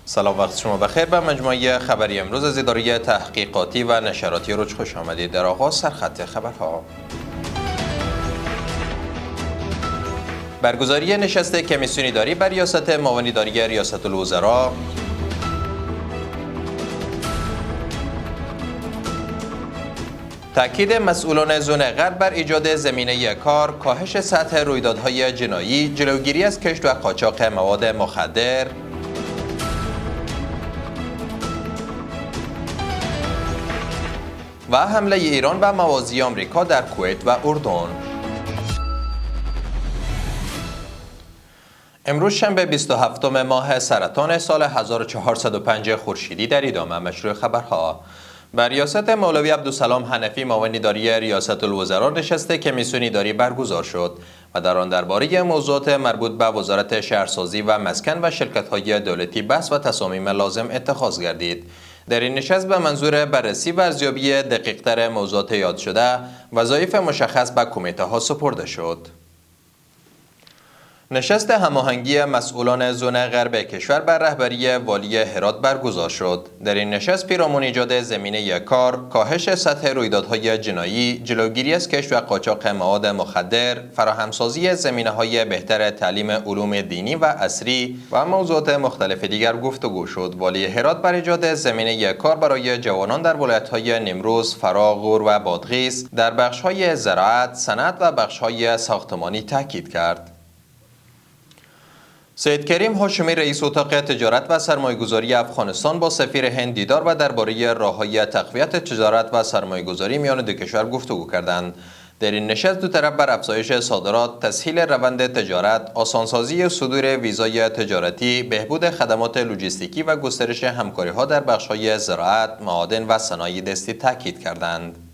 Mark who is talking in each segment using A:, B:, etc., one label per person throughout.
A: سلام، وقت شما بخیر. به مجموعه خبری امروز از اداره تحقیقاتی و نشراتی روج خوش آمدید. در آغاز سرخط خبرها: برگزاری نشست کمیسیون اداری بر ریاست معاون اداری ریاست الوزراء، تاکید مسئولان زون غرب بر ایجاد زمینه کار، کاهش سطح رویدادهای جنایی، جلوگیری از کشت و قاچاق مواد مخدر، و حمله ایران به موازی آمریکا در کویت و اردن. امروز شنبه 27 ماه سرطان سال 1405 خورشیدی در ادامه مشروع خبرها. بر ریاست مولوی عبدالسلام حنفی معاون اداری ریاست الوزراء نشست کمیسیون اداری برگزار شد و در آن درباره موضوعات مربوط به وزارت شهرسازی و مسکن و شرکت‌های دولتی بحث و تصامیم لازم اتخاذ گردید. در این نشست به منظور بررسی و ارزیابی دقیق‌تر موضوعات یاد شده، وظایف مشخص به کمیته سپرده شد. نشست هماهنگی مسئولان زون غرب کشور بر رهبری والی هرات برگزار شد. در این نشست پیرامون ایجاد زمینه کار، کاهش سطح رویدادهای جنایی، جلوگیری از کشت و قاچاق مواد مخدر، فراهمسازی زمینه‌های بهتر تعلیم علوم دینی و عصری و موضوعات مختلف دیگر گفتگو شد. والی هرات بر ایجاد زمینه کار برای جوانان در ولایت‌های نیمروز، فرا، غور و بادغیس در بخش‌های زراعت، صنعت و بخش‌های ساختمانی تاکید کرد. سید کریم هاشمی رئیس اتاق تجارت و سرمایه‌گذاری افغانستان با سفیر هند دیدار و درباره راه‌های تقویت تجارت و سرمایه‌گذاری میان دو کشور گفتگو کردند. در این نشست دو طرف بر افزایش صادرات، تسهیل روند تجارت، آسانسازی صدور ویزای تجارتی، بهبود خدمات لوجستیکی و گسترش همکاری‌ها در بخش‌های زراعت، معادن و صنایع دستی تاکید کردند.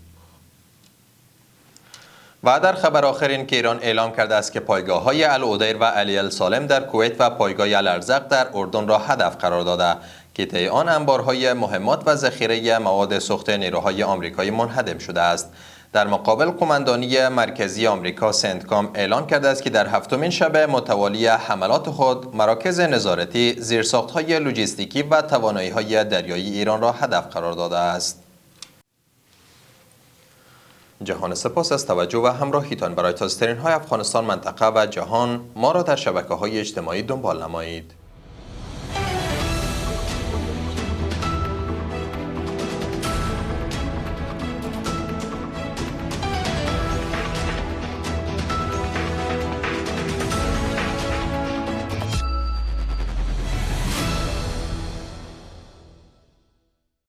A: و در خبر آخر این که ایران اعلام کرده است که پایگاه‌های العدیر و علی السالم در کویت و پایگاه الارزق در اردن را هدف قرار داده که طی آن انبارهای مهمات و ذخیره مواد سوخت نیروهای آمریکایی منهدم شده است. در مقابل قماندانی مرکزی آمریکا سنتکام اعلام کرده است که در هفتمین شب متوالی حملات خود مراکز نظارتی، زیرساخت‌های لوجستیکی و توانایی‌های دریایی ایران را هدف قرار داده است. جهان سپاس از توجه و همراهیتان. برای تازه‌ترین های افغانستان، منطقه و جهان ما را در شبکه‌های اجتماعی دنبال نمایید.